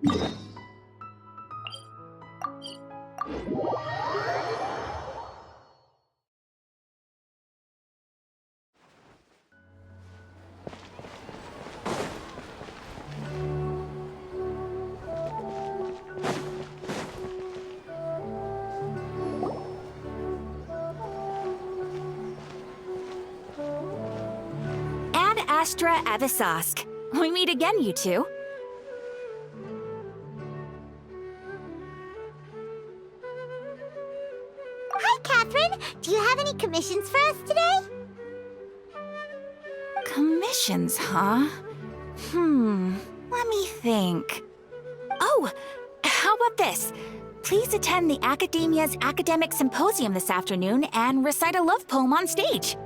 Ad Astra Avisask. We meet again, you two. Hi, Catherine! Do you have any commissions for us today? Commissions, huh? Let me think. Oh, how about this? Please attend the Academia's Academic Symposium this afternoon and recite a love poem on stage.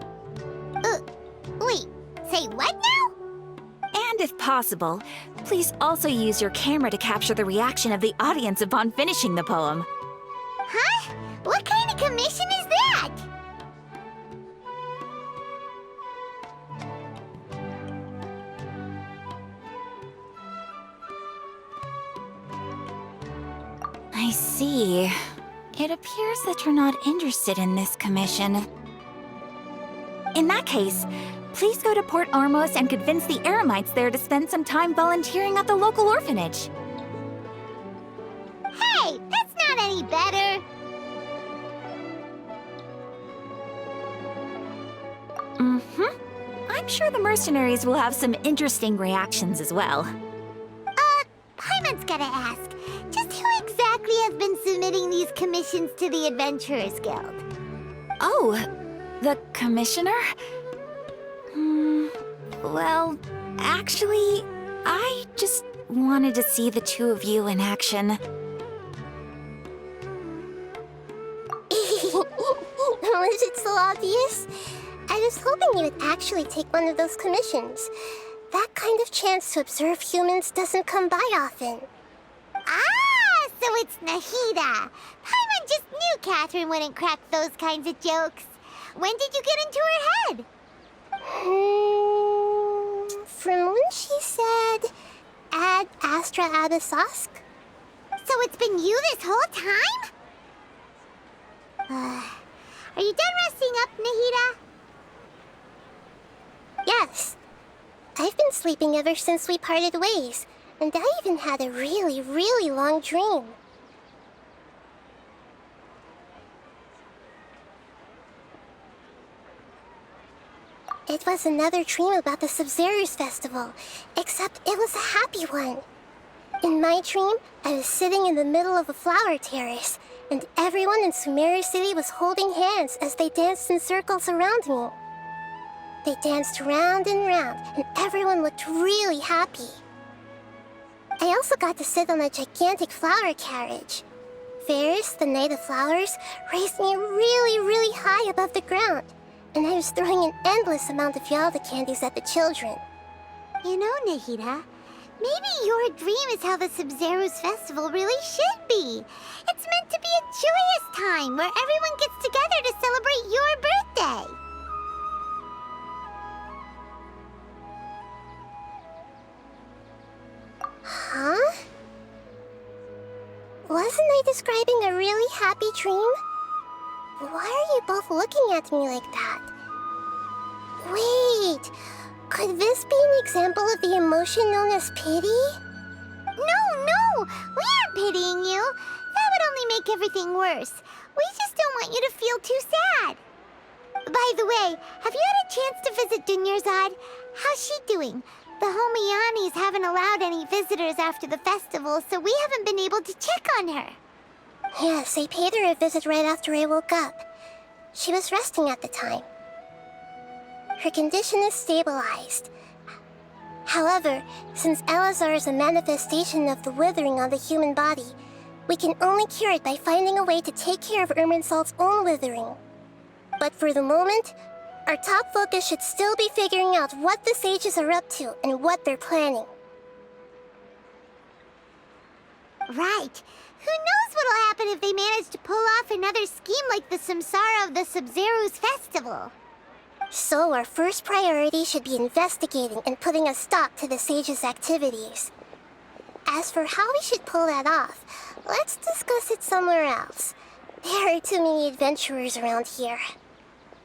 Wait, say what now? And if possible, please also use your camera to capture the reaction of the audience upon finishing the poem. Huh? What kind of commission is that? I see. It appears that you're not interested in this commission. In that case, please go to Port Armos and convince the Eremites there to spend some time volunteering at the local orphanage. Hey, that's not any better. I'm sure the mercenaries will have some interesting reactions as well. Paimon's gotta ask. Just who exactly has been submitting these commissions to the Adventurers Guild? Oh, the commissioner? Well, actually, I just wanted to see the two of you in action. Was it so obvious? I was hoping you would actually take one of those commissions. That kind of chance to observe humans doesn't come by often. Ah, so it's Nahida. Paimon just knew Catherine wouldn't crack those kinds of jokes. When did you get into her head? From when she said, Ad Astra Abisask? So it's been you this whole time? Are you done resting up, Nahida? Yes. I've been sleeping ever since we parted ways, and I even had a really, really long dream. It was another dream about the Sub-Zero's festival, except it was a happy one. In my dream, I was sitting in the middle of a flower terrace, and everyone in Sumeru City was holding hands as they danced in circles around me. They danced round and round, and everyone looked really happy. I also got to sit on a gigantic flower carriage. Ferris, the Knight of Flowers, raised me really, really high above the ground, and I was throwing an endless amount of Yalda candies at the children. You know, Nahida, maybe your dream is how the Sub-Zero's festival really should be. It's meant to be a joyous time where everyone gets together to celebrate your birthday. Huh? Wasn't I describing a really happy dream? Why are you both looking at me like that? Wait, could this be an example of the emotion known as pity? No, we aren't pitying you. That would only make everything worse. We just don't want you to feel too sad. By the way, have you had a chance to visit Dunyarzad? How's she doing? The Homianis haven't allowed any visitors after the festival, so we haven't been able to check on her. Yes, I paid her a visit right after I woke up. She was resting at the time. Her condition is stabilized. However, since Elazar is a manifestation of the withering on the human body, we can only cure it by finding a way to take care of Irminsul's own withering. But for the moment, our top focus should still be figuring out what the sages are up to and what they're planning. Right. Who knows what'll happen if they manage to pull off another scheme like the Samsara of the Sub-Zero's festival? So our first priority should be investigating and putting a stop to the sages' activities. As for how we should pull that off, let's discuss it somewhere else. There are too many adventurers around here.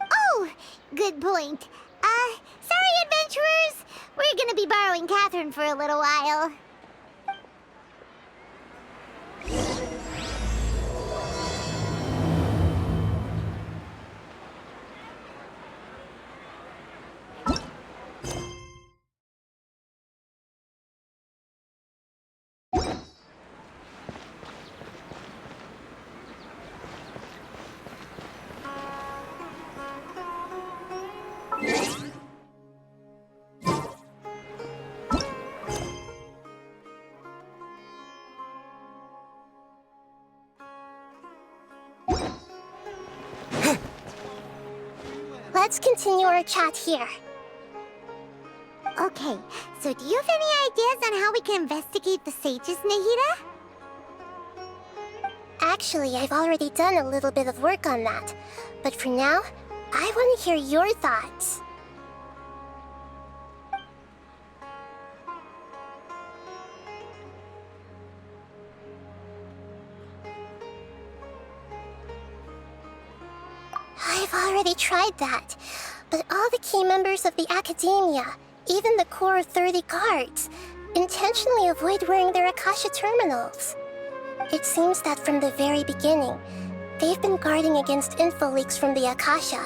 Oh, good point. Sorry, adventurers. We're gonna be borrowing Catherine for a little while. Let's continue our chat here. Okay, so do you have any ideas on how we can investigate the sages, Nahida? Actually, I've already done a little bit of work on that. But for now, I want to hear your thoughts. I've already tried that, but all the key members of the Academia, even the core 30 guards, intentionally avoid wearing their Akasha terminals. It seems that from the very beginning, they've been guarding against info leaks from the Akasha.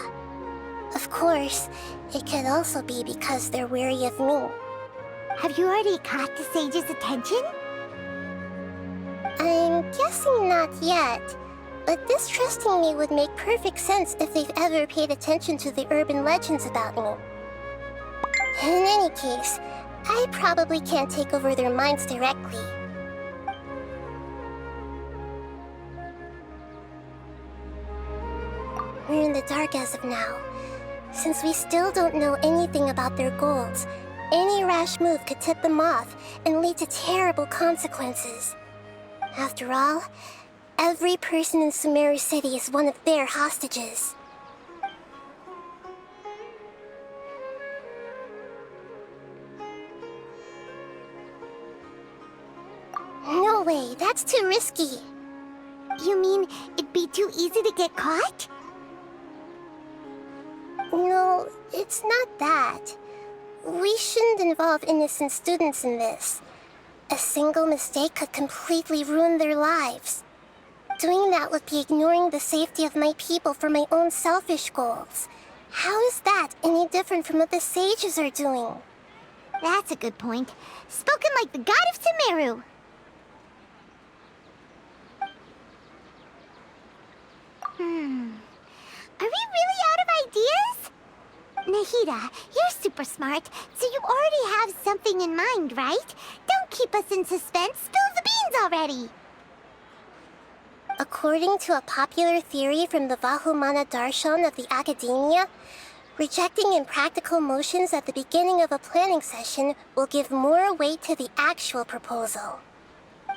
Of course, it could also be because they're wary of me. Have you already caught the sage's attention? I'm guessing not yet. But distrusting me would make perfect sense if they've ever paid attention to the urban legends about me. In any case, I probably can't take over their minds directly. We're in the dark as of now. Since we still don't know anything about their goals, any rash move could tip them off and lead to terrible consequences. After all, every person in Sumeru City is one of their hostages. No way, that's too risky. You mean it'd be too easy to get caught? No, it's not that. We shouldn't involve innocent students in this. A single mistake could completely ruin their lives. Doing that would be ignoring the safety of my people for my own selfish goals. How is that any different from what the sages are doing? That's a good point. Spoken like the god of Sumeru. Are we really out of ideas? Nahida, you're super smart, so you already have something in mind, right? Don't keep us in suspense. Spill the beans already. According to a popular theory from the Vahumana Darshan of the Academia, rejecting impractical motions at the beginning of a planning session will give more weight to the actual proposal.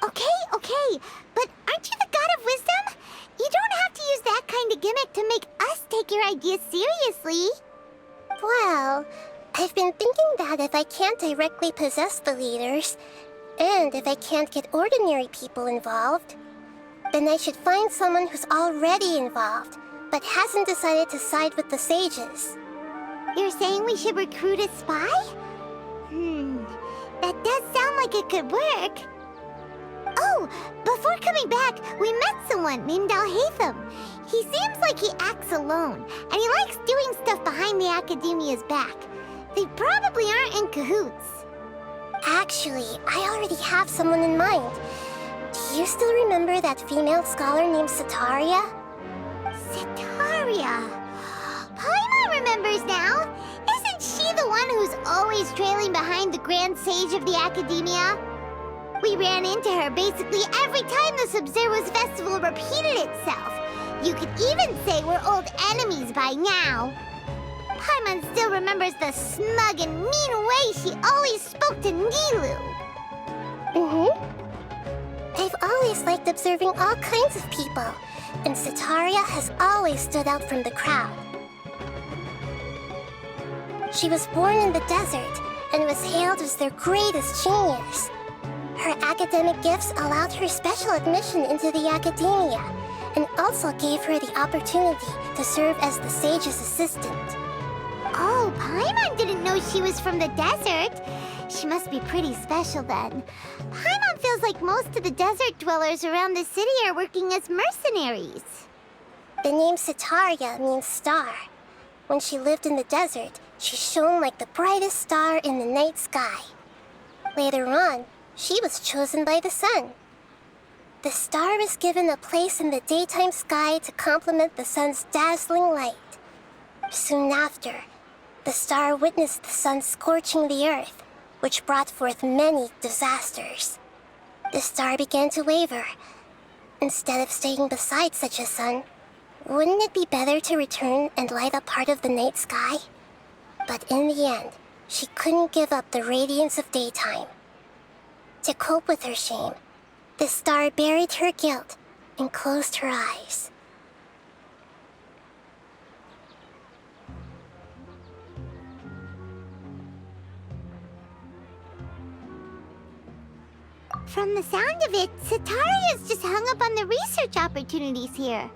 Okay, but aren't you the god of wisdom? You don't have to use that kind of gimmick to make us take your ideas seriously. Well, I've been thinking that if I can't directly possess the leaders, and if I can't get ordinary people involved, then I should find someone who's already involved, but hasn't decided to side with the sages. You're saying we should recruit a spy? That does sound like it could work. Oh, before coming back, we met someone named Alhaitham. He seems like he acts alone, and he likes doing stuff behind the Academia's back. They probably aren't in cahoots. Actually, I already have someone in mind. Do you still remember that female scholar named Sataria? Sataria? Paimon remembers now. Isn't she the one who's always trailing behind the Grand Sage of the Academia? We ran into her basically every time the Sub-Zero's festival repeated itself. You could even say we're old enemies by now. Paimon still remembers the smug and mean way she always spoke to Nilu. I've always liked observing all kinds of people, and Sataria has always stood out from the crowd. She was born in the desert and was hailed as their greatest genius. Her academic gifts allowed her special admission into the academia, and also gave her the opportunity to serve as the sage's assistant. Oh, Paimon didn't know she was from the desert. She must be pretty special then. Paimon feels like most of the desert dwellers around the city are working as mercenaries. The name Setaria means star. When she lived in the desert, she shone like the brightest star in the night sky. Later on, she was chosen by the sun. The star was given a place in the daytime sky to complement the sun's dazzling light. Soon after, the star witnessed the sun scorching the earth, which brought forth many disasters. The star began to waver. Instead of staying beside such a sun, wouldn't it be better to return and light up part of the night sky? But in the end, she couldn't give up the radiance of daytime. To cope with her shame, the star buried her guilt and closed her eyes. From the sound of it, Setaria's just hung up on the research opportunities here.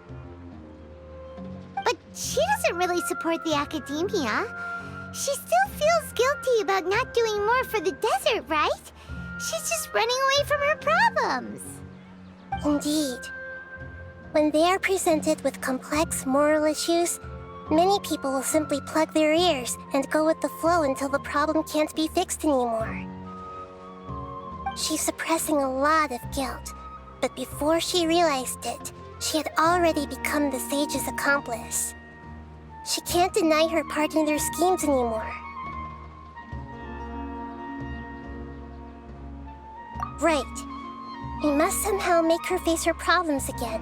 But she doesn't really support the academia. She still feels guilty about not doing more for the desert, right? She's just running away from her problems. Indeed. When they are presented with complex moral issues, many people will simply plug their ears and go with the flow until the problem can't be fixed anymore. She's suppressing a lot of guilt, but before she realized it, she had already become the sage's accomplice. She can't deny her part in their schemes anymore. Right. We must somehow make her face her problems again.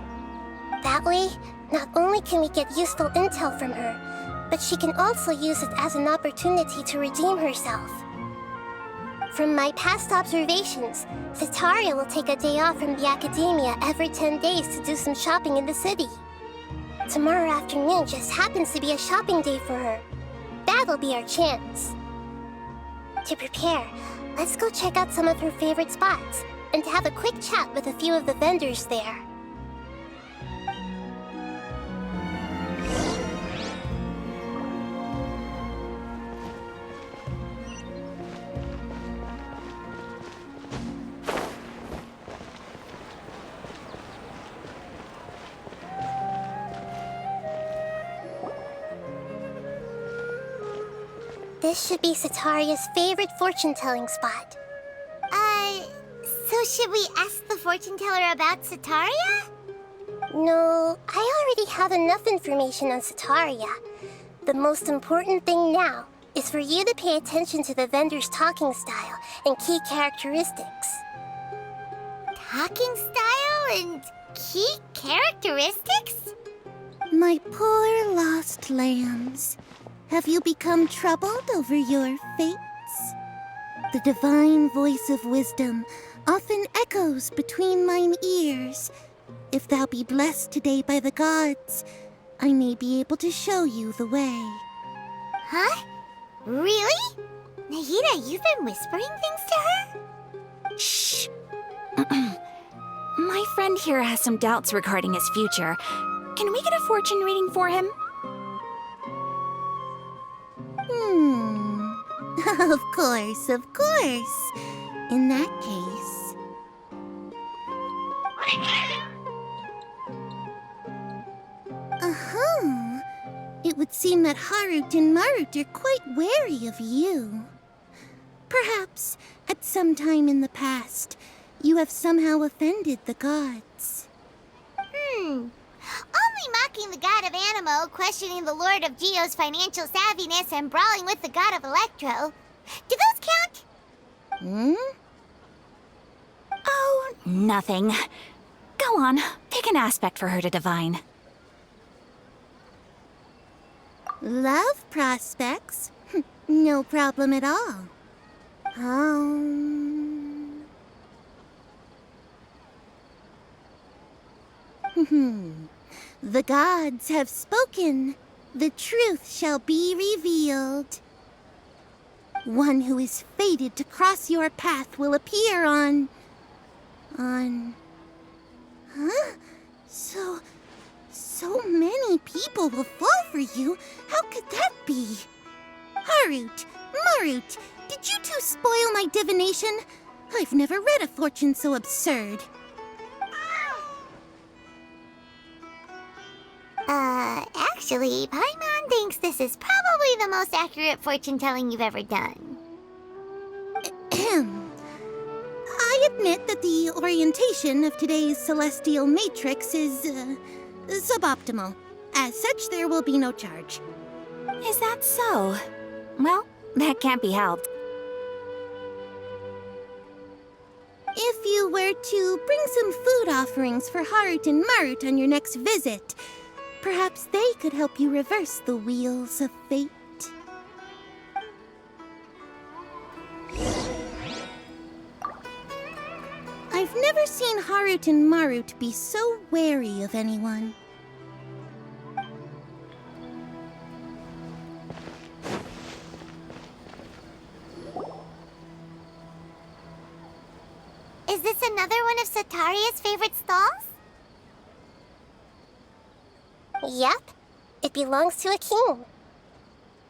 That way, not only can we get useful intel from her, but she can also use it as an opportunity to redeem herself. From my past observations, Setaria will take a day off from the academia every 10 days to do some shopping in the city. Tomorrow afternoon just happens to be a shopping day for her. That'll be our chance. To prepare, let's go check out some of her favorite spots and have a quick chat with a few of the vendors there. This should be Setaria's favorite fortune-telling spot. So should we ask the fortune teller about Setaria? No, I already have enough information on Setaria. The most important thing now is for you to pay attention to the vendor's talking style and key characteristics. Talking style and key characteristics? My poor lost lambs, have you become troubled over your fates? The divine voice of wisdom often echoes between mine ears. If thou be blessed today by the gods, I may be able to show you the way. Huh? Really? Nahida, you've been whispering things to her? Shh. My friend here has some doubts regarding his future. Can we get a fortune reading for him? Of course, of course. In that case... It would seem that Harut and Marut are quite wary of you. Perhaps, at some time in the past, you have somehow offended the gods. Only mocking the god of Animo, questioning the Lord of Geo's financial savviness, and brawling with the god of Electro. Do those count? Oh, nothing. Go on, pick an aspect for her to divine. Love prospects? No problem at all. The gods have spoken. The truth shall be revealed. One who is fated to cross your path will appear on on... Huh? So many people will fall for you. How could that be? Harut, Marut, did you two spoil my divination? I've never read a fortune so absurd. Actually, Paimon thinks this is probably the most accurate fortune-telling you've ever done. I admit that the orientation of today's celestial matrix is, suboptimal. As such, there will be no charge. Is that so? Well, that can't be helped. If you were to bring some food offerings for Harut and Marut on your next visit, perhaps they could help you reverse the wheels of fate. I've never seen Harut and Marut be so wary of anyone. Is this another one of Sataria's favorite stalls? Yep, it belongs to a king.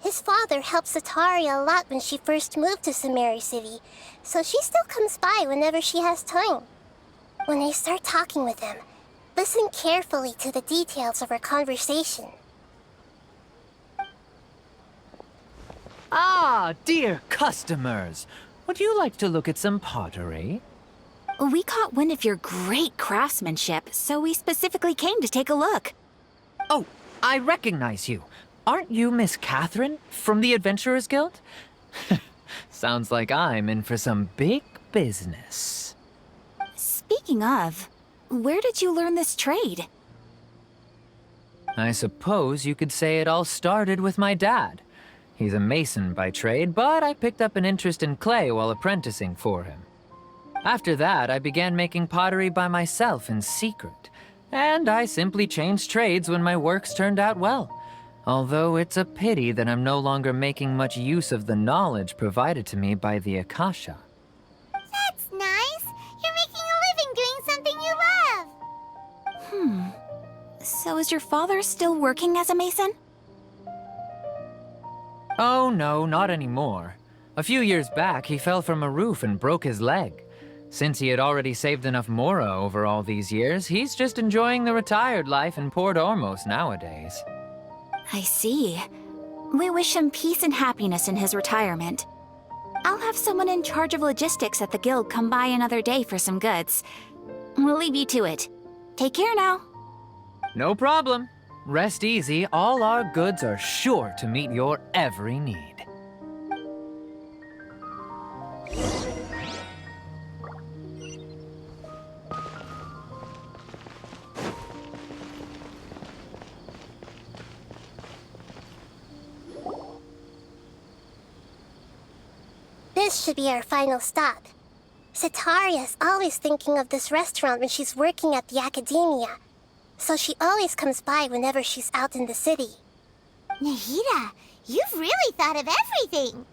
His father helped Sataria a lot when she first moved to Samari City, so she still comes by whenever she has time. When I start talking with him, listen carefully to the details of our conversation. Ah, dear customers! Would you like to look at some pottery? We caught wind of your great craftsmanship, so we specifically came to take a look. Oh, I recognize you. Aren't you Miss Catherine from the Adventurers Guild? Sounds like I'm in for some big business. Speaking of, where did you learn this trade? I suppose you could say it all started with my dad. He's a mason by trade, but I picked up an interest in clay while apprenticing for him. After that, I began making pottery by myself in secret, and I simply changed trades when my works turned out well. Although it's a pity that I'm no longer making much use of the knowledge provided to me by the Akasha. That's nice. You're making a living doing something you love. So is your father still working as a mason? Oh no, not anymore. A few years back, he fell from a roof and broke his leg. Since he had already saved enough Mora over all these years, he's just enjoying the retired life in Port Ormos nowadays. I see. We wish him peace and happiness in his retirement. I'll have someone in charge of logistics at the guild come by another day for some goods. We'll leave you to it. Take care now. No problem. Rest easy, all our goods are sure to meet your every need. This should be our final stop. Sataria's always thinking of this restaurant when she's working at the academia, so she always comes by whenever she's out in the city. Nahida, you've really thought of everything.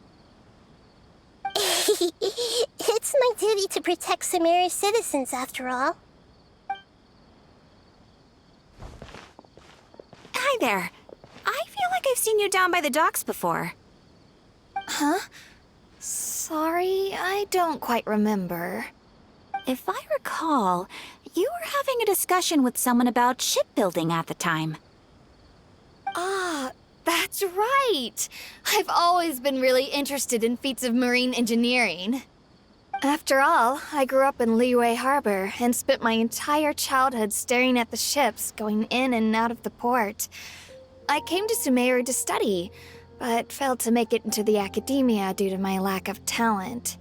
It's my duty to protect Samari's citizens, after all. Hi there. I feel like I've seen you down by the docks before. Huh? Sorry, I don't quite remember. If I recall, you were having a discussion with someone about shipbuilding at the time. Ah, that's right! I've always been really interested in feats of marine engineering. After all, I grew up in Liyue Harbor and spent my entire childhood staring at the ships going in and out of the port. I came to Sumeru to study, but failed to make it into the academia due to my lack of talent.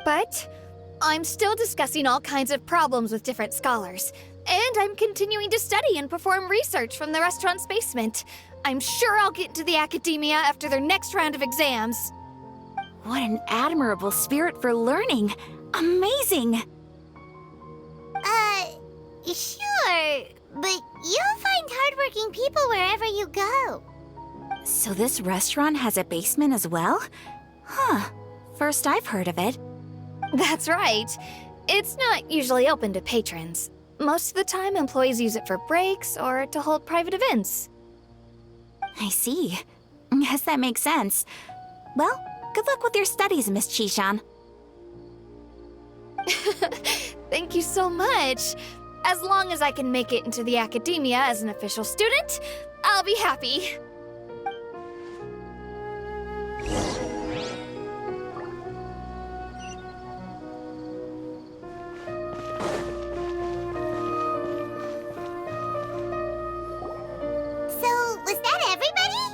But I'm still discussing all kinds of problems with different scholars, and I'm continuing to study and perform research from the restaurant's basement. I'm sure I'll get into the academia after their next round of exams. What an admirable spirit for learning. Amazing. Sure, but you'll find hardworking people wherever you go. So this restaurant has a basement as well? Huh. First I've heard of it. That's right. It's not usually open to patrons. Most of the time, employees use it for breaks or to hold private events. I see. Yes, that makes sense. Well, good luck with your studies, Miss Chishan. Thank you so much. As long as I can make it into the academia as an official student, I'll be happy. So, was that everybody?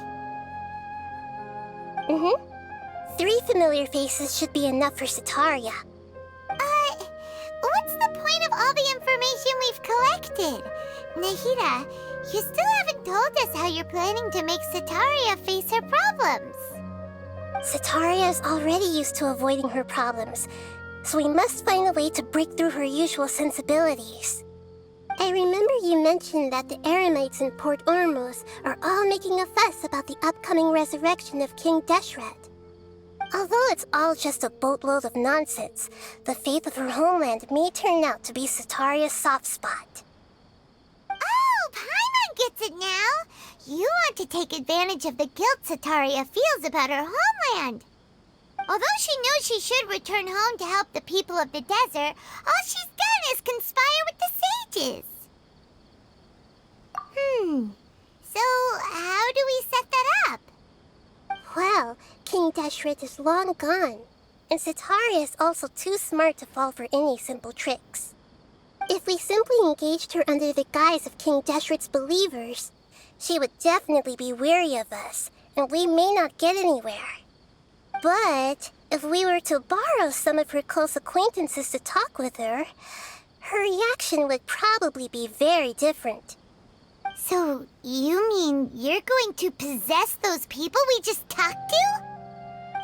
Mm-hmm. 3 familiar faces should be enough for Sataria. What's the point of all the information we've collected? Nahida, you still haven't told us how you're planning to make Sataria face her problems. Sataria is already used to avoiding her problems, so we must find a way to break through her usual sensibilities. I remember you mentioned that the Eremites in Port Ormuz are all making a fuss about the upcoming resurrection of King Deshret. Although it's all just a boatload of nonsense, the fate of her homeland may turn out to be Sataria's soft spot. Oh, Paimon gets it now! You want to take advantage of the guilt Sataria feels about her homeland. Although she knows she should return home to help the people of the desert, all she's done is conspire with the sages. So how do we set that up? Well, King Deshret is long gone, and Sataria is also too smart to fall for any simple tricks. If we simply engaged her under the guise of King Deshret's believers, she would definitely be wary of us, and we may not get anywhere. But if we were to borrow some of her close acquaintances to talk with her, her reaction would probably be very different. So you mean you're going to possess those people we just talked to?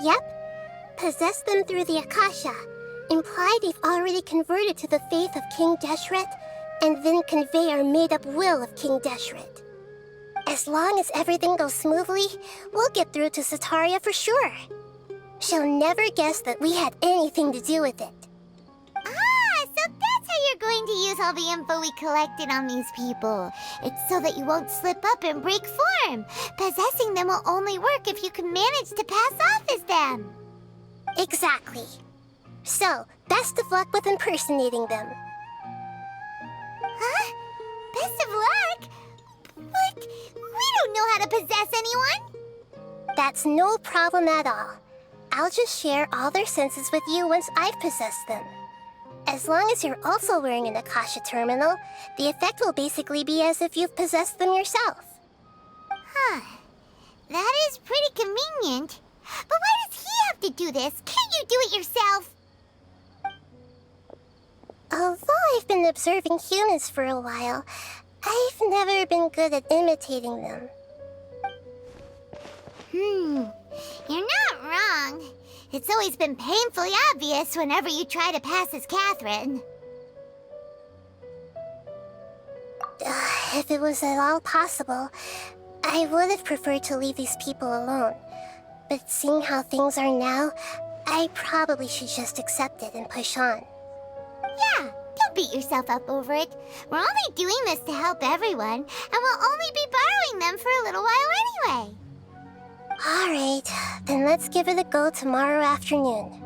Yep. Possess them through the Akasha. Imply they've already converted to the faith of King Deshret, and then convey our made-up will of King Deshret. As long as everything goes smoothly, we'll get through to Sataria for sure. She'll never guess that we had anything to do with it. So that's how you're going to use all the info we collected on these people. It's so that you won't slip up and break form. Possessing them will only work if you can manage to pass off as them. Exactly. So, best of luck with impersonating them. Huh? Best of luck? But we don't know how to possess anyone. That's no problem at all. I'll just share all their senses with you once I've possessed them. As long as you're also wearing an Akasha terminal, the effect will basically be as if you've possessed them yourself. Huh. That is pretty convenient. But why does he have to do this? Can't you do it yourself? Although I've been observing humans for a while, I've never been good at imitating them. You're not wrong. It's always been painfully obvious whenever you try to pass as Catherine. If it was at all possible, I would have preferred to leave these people alone. But seeing how things are now, I probably should just accept it and push on. Yeah, don't beat yourself up over it. We're only doing this to help everyone, and we'll only be borrowing them for a little while anyway. Alright, then let's give it a go tomorrow afternoon.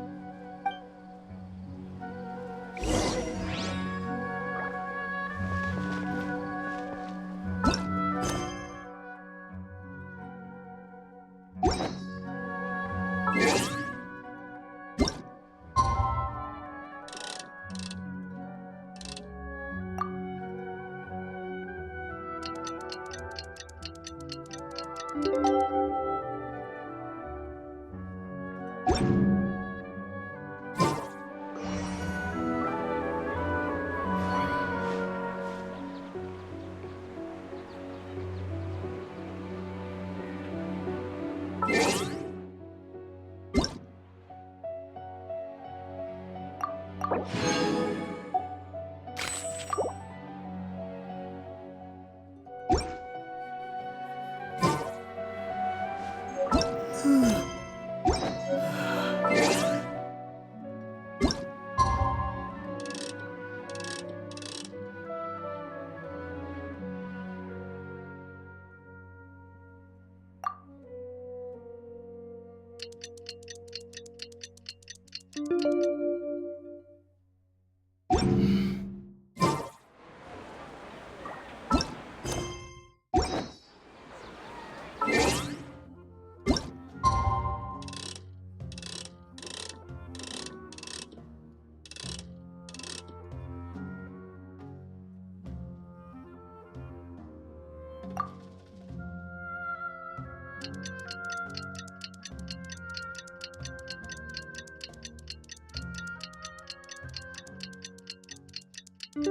Here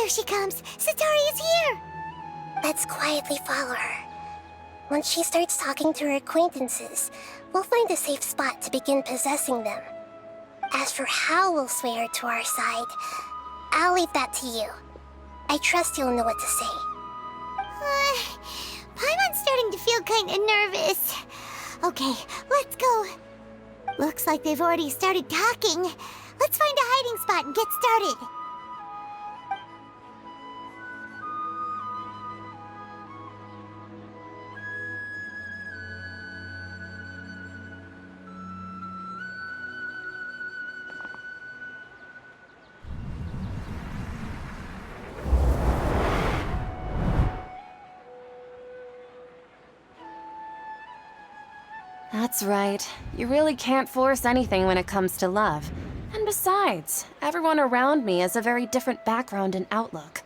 she comes! Satori is here! Let's quietly follow her. Once she starts talking to her acquaintances, we'll find a safe spot to begin possessing them. As for how we'll sway her to our side, I'll leave that to you. I trust you'll know what to say. Paimon's starting to feel kinda nervous. Okay, let's go. Looks like they've already started talking. Let's find a hiding spot and get started. That's right. You really can't force anything when it comes to love. And besides, everyone around me has a very different background and outlook.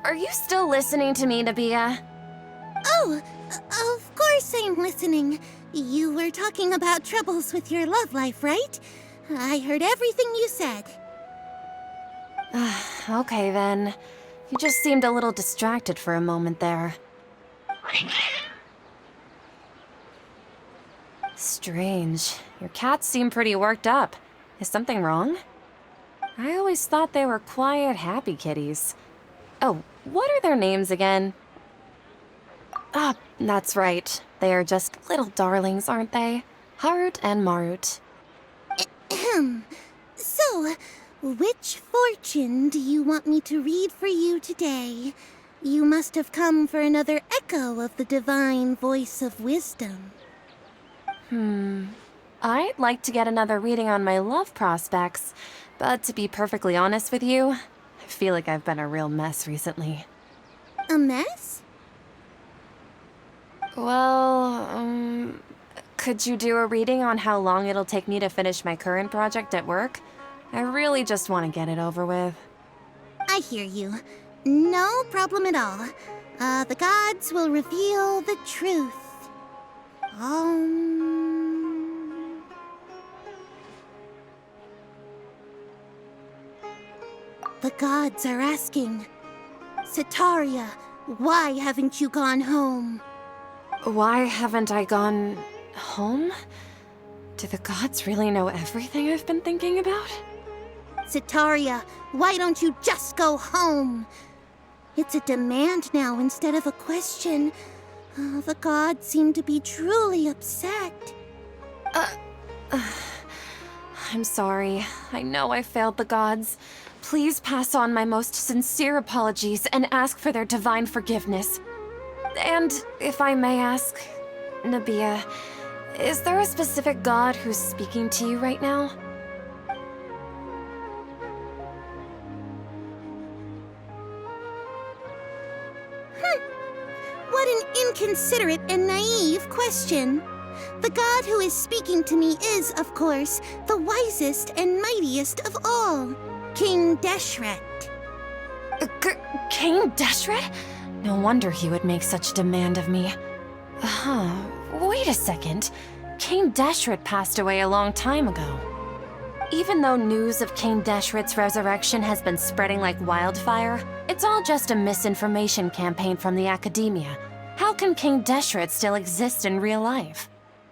Are you still listening to me, Nabia? Oh, of course I'm listening. You were talking about troubles with your love life, right? I heard everything you said. Okay then. You just seemed a little distracted for a moment there. Strange. Your cats seem pretty worked up. Is something wrong? I always thought they were quiet, happy kitties. Oh, what are their names again? Ah, that's right. They are just little darlings, aren't they? Harut and Marut. So, which fortune do you want me to read for you today? You must have come for another echo of the divine voice of wisdom. I'd like to get another reading on my love prospects, but to be perfectly honest with you, I feel like I've been a real mess recently. A mess? Well, could you do a reading on how long it'll take me to finish my current project at work? I really just want to get it over with. I hear you. No problem at all. The gods will reveal the truth. The gods are asking, Sataria, why haven't you gone home? Why haven't I gone home? Do the gods really know everything I've been thinking about? Sataria, why don't you just go home? It's a demand now instead of a question. The gods seem to be truly upset. I'm sorry. I know I failed the gods. Please pass on my most sincere apologies and ask for their divine forgiveness. And if I may ask, Nabia, is there a specific god who's speaking to you right now? What an inconsiderate and naive question. The god who is speaking to me is, of course, the wisest and mightiest of all, King Deshret. King Deshret? No wonder he would make such demand of me. Wait a second. King Deshret passed away a long time ago. Even though news of King Deshret's resurrection has been spreading like wildfire, it's all just a misinformation campaign from the academia. How can King Deshret still exist in real life?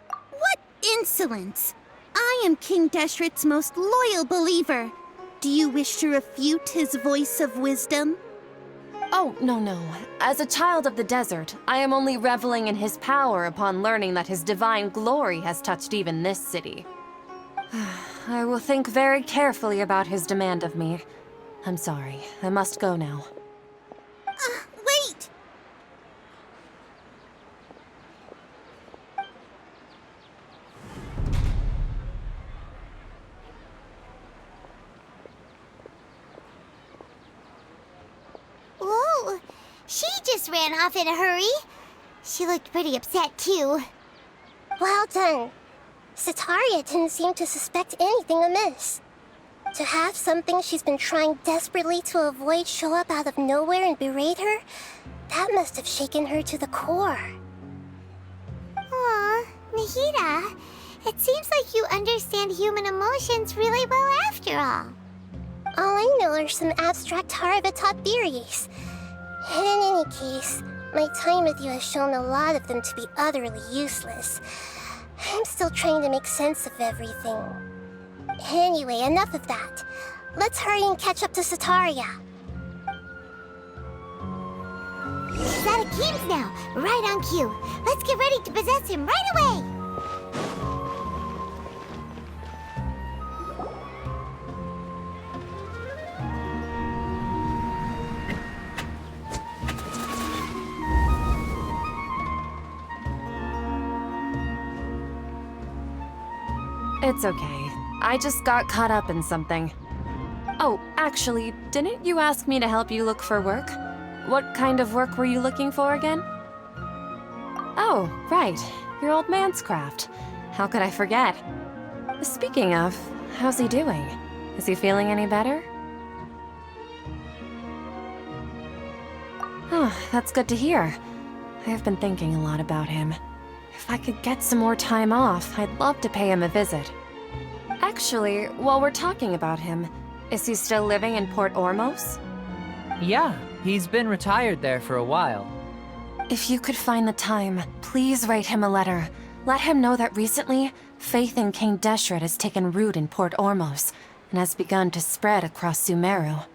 What insolence! I am King Deshret's most loyal believer. Do you wish to refute his voice of wisdom? Oh, no. As a child of the desert, I am only reveling in his power upon learning that his divine glory has touched even this city. I will think very carefully about his demand of me. I'm sorry. I must go now. Wait! Whoa! she just ran off in a hurry. She looked pretty upset, too. Well done. Sataria didn't seem to suspect anything amiss. To have something she's been trying desperately to avoid show up out of nowhere and berate her, that must have shaken her to the core. Aw, Nahida, it seems like you understand human emotions really well after all. All I know are some abstract Harvard-taught theories. And in any case, my time with you has shown a lot of them to be utterly useless. I'm still trying to make sense of everything. Anyway, enough of that. Let's hurry and catch up to Sataria. He's out of games now, right on cue. Let's get ready to possess him right away! It's okay. I just got caught up in something. Oh, actually, didn't you ask me to help you look for work? What kind of work were you looking for again? Oh, right. Your old man's craft. How could I forget? Speaking of, how's he doing? Is he feeling any better? Oh, that's good to hear. I have been thinking a lot about him. If I could get some more time off, I'd love to pay him a visit. Actually, while we're talking about him, is he still living in Port Ormos? Yeah, he's been retired there for a while. If you could find the time, please write him a letter. Let him know that recently, faith in King Deshret has taken root in Port Ormos and has begun to spread across Sumeru.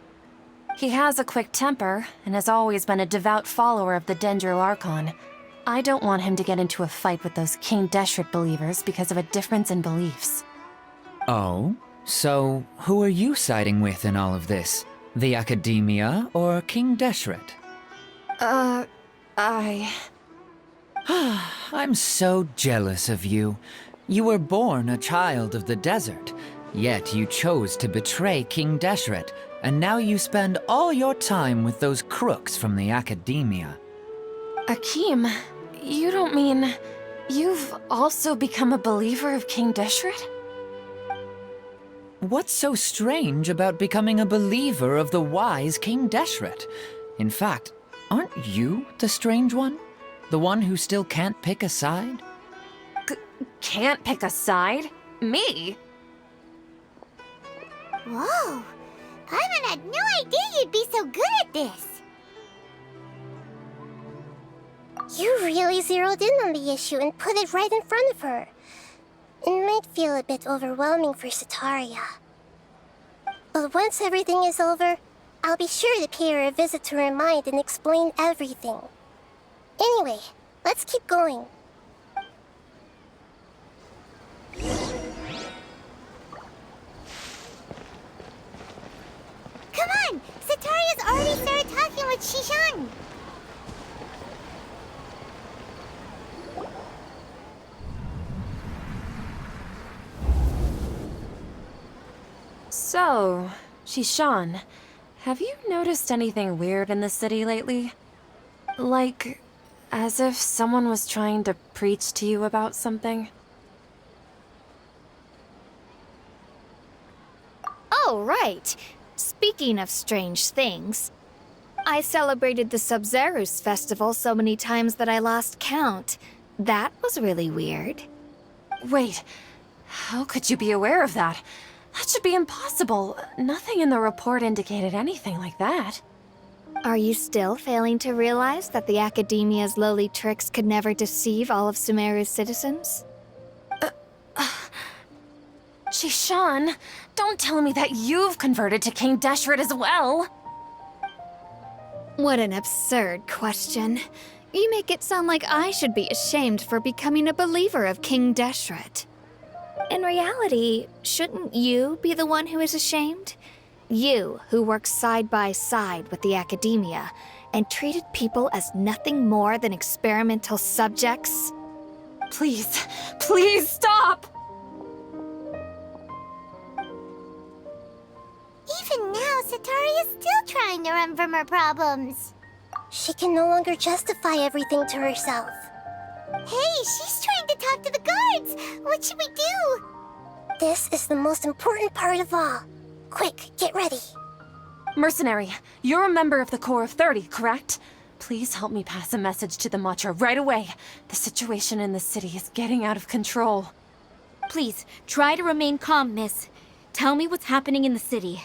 He has a quick temper and has always been a devout follower of the Dendro Archon. I don't want him to get into a fight with those King Deshret believers because of a difference in beliefs. Oh? So, who are you siding with in all of this? The Academia or King Deshret? I'm so jealous of you. You were born a child of the desert, yet you chose to betray King Deshret, and now you spend all your time with those crooks from the Academia. Akeem, you don't mean... you've also become a believer of King Deshret? What's so strange about becoming a believer of the wise King Deshret? In fact, aren't you the strange one? The one who still can't pick a side? Can't pick a side? Me? Whoa! Paimon had no idea you'd be so good at this! You really zeroed in on the issue and put it right in front of her. It might feel a bit overwhelming for Sataria. But once everything is over, I'll be sure to pay her a visit to her mind and explain everything. Anyway, let's keep going. Come on! Sataria's already started talking with Shishan! So, Shishan, have you noticed anything weird in the city lately? Like, as if someone was trying to preach to you about something? Oh, right. Speaking of strange things, I celebrated the Sub-Zerus festival so many times that I lost count. That was really weird. Wait, how could you be aware of that? That should be impossible. Nothing in the report indicated anything like that. Are you still failing to realize that the Academia's lowly tricks could never deceive all of Sumeru's citizens? Shishan, don't tell me that you've converted to King Deshret as well. What an absurd question. You make it sound like I should be ashamed for becoming a believer of King Deshret. In reality, shouldn't you be the one who is ashamed? You, who works side by side with the Academia and treated people as nothing more than experimental subjects? Please, please stop! Even now, Sataria's still trying to run from her problems. She can no longer justify everything to herself. Hey, she's trying to talk to the guards! What should we do? This is the most important part of all. Quick, get ready. Mercenary, you're a member of the Corps of 30, correct? Please help me pass a message to the Matcha right away. The situation in the city is getting out of control. Please, try to remain calm, miss. Tell me what's happening in the city.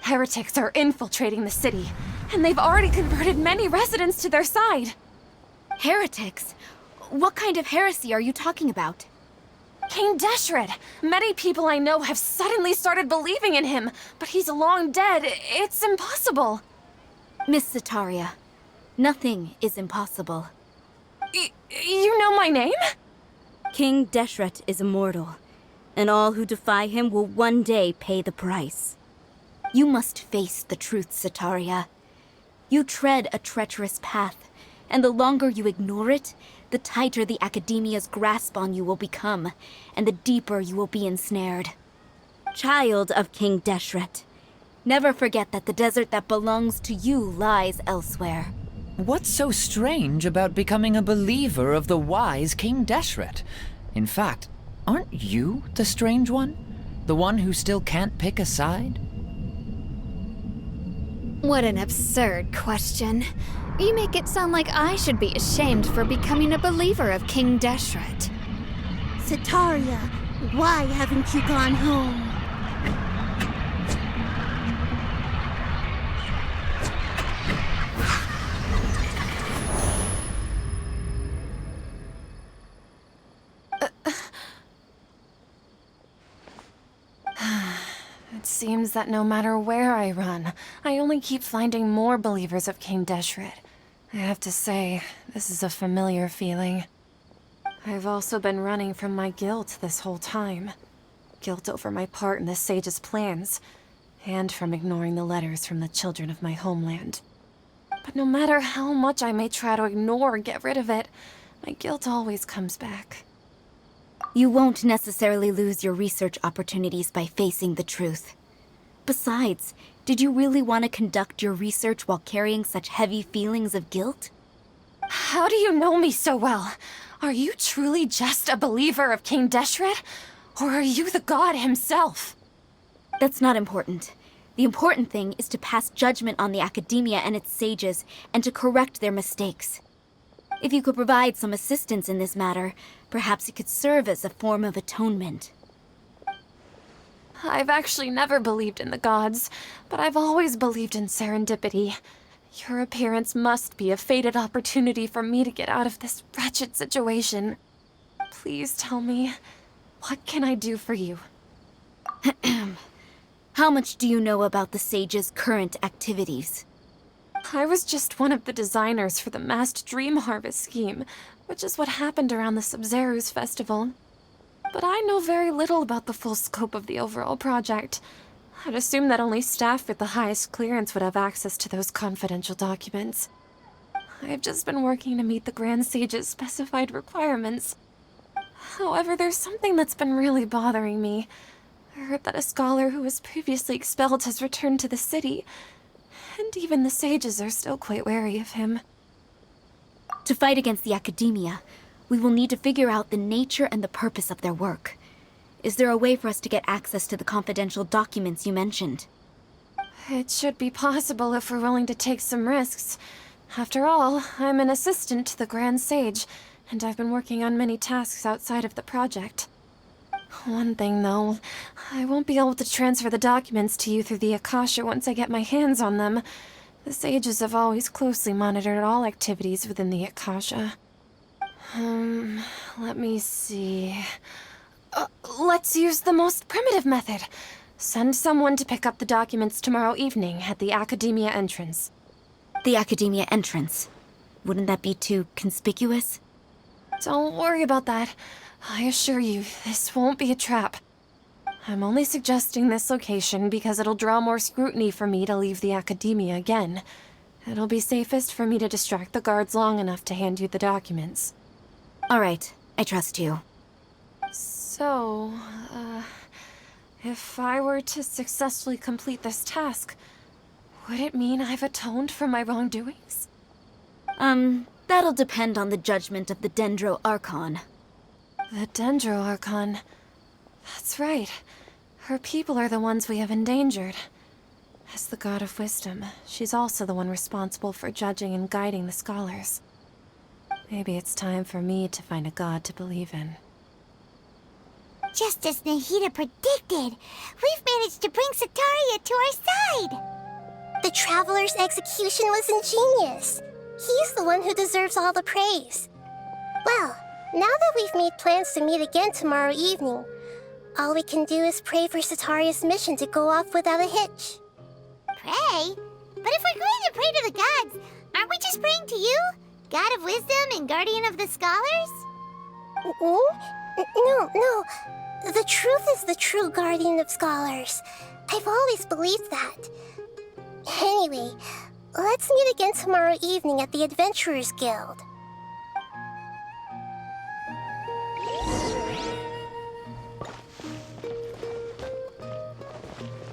Heretics are infiltrating the city, and they've already converted many residents to their side. Heretics? What kind of heresy are you talking about? King Deshret! Many people I know have suddenly started believing in him, but he's long dead. It's impossible. Miss Sataria, nothing is impossible. You know my name? King Deshret is immortal, and all who defy him will one day pay the price. You must face the truth, Sataria. You tread a treacherous path, and the longer you ignore it, the tighter the Academia's grasp on you will become, and the deeper you will be ensnared. Child of King Deshret, never forget that the desert that belongs to you lies elsewhere. What's so strange about becoming a believer of the wise King Deshret? In fact, aren't you the strange one? The one who still can't pick a side? What an absurd question. You make it sound like I should be ashamed for becoming a believer of King Deshret. Sataria, why haven't you gone home? It seems that no matter where I run, I only keep finding more believers of King Deshret. I have to say, this is a familiar feeling. I've also been running from my guilt this whole time. Guilt over my part in the Sage's plans, and from ignoring the letters from the children of my homeland. But no matter how much I may try to ignore or get rid of it, my guilt always comes back. You won't necessarily lose your research opportunities by facing the truth. Besides, did you really want to conduct your research while carrying such heavy feelings of guilt? How do you know me so well? Are you truly just a believer of King Deshret? Or are you the god himself? That's not important. The important thing is to pass judgment on the Academia and its sages, and to correct their mistakes. If you could provide some assistance in this matter, perhaps it could serve as a form of atonement. I've actually never believed in the gods, but I've always believed in serendipity. Your appearance must be a fated opportunity for me to get out of this wretched situation. Please tell me, what can I do for you? How much do you know about the sage's current activities? I was just one of the designers for the masked dream harvest scheme, which is what happened around the Sub-Zeru's festival. But I know very little about the full scope of the overall project. I'd assume that only staff with the highest clearance would have access to those confidential documents. I've just been working to meet the Grand Sage's specified requirements. However, there's something that's been really bothering me. I heard that a scholar who was previously expelled has returned to the city, and even the sages are still quite wary of him. To fight against the Academia, we will need to figure out the nature and the purpose of their work. Is there a way for us to get access to the confidential documents you mentioned? It should be possible if we're willing to take some risks. After all, I'm an assistant to the Grand Sage, and I've been working on many tasks outside of the project. One thing, though, I won't be able to transfer the documents to you through the Akasha once I get my hands on them. The sages have always closely monitored all activities within the Akasha. Let me see. Let's use the most primitive method. Send someone to pick up the documents tomorrow evening at the Academia entrance. The Academia entrance. Wouldn't that be too conspicuous? Don't worry about that. I assure you, this won't be a trap. I'm only suggesting this location because it'll draw more scrutiny for me to leave the Academia again. It'll be safest for me to distract the guards long enough to hand you the documents. All right, I trust you. So, if I were to successfully complete this task, would it mean I've atoned for my wrongdoings? That'll depend on the judgment of the Dendro Archon. The Dendro Archon. That's right. Her people are the ones we have endangered. As the God of Wisdom, she's also the one responsible for judging and guiding the scholars. Maybe it's time for me to find a god to believe in. Just as Nahida predicted, we've managed to bring Sataria to our side! The Traveler's execution was ingenious. He's the one who deserves all the praise. Well, now that we've made plans to meet again tomorrow evening, all we can do is pray for Sataria's mission to go off without a hitch. Pray? But if we're going to pray to the gods, aren't we just praying to you? God of Wisdom and Guardian of the Scholars? No. The truth is the true Guardian of Scholars. I've always believed that. Anyway, let's meet again tomorrow evening at the Adventurers Guild.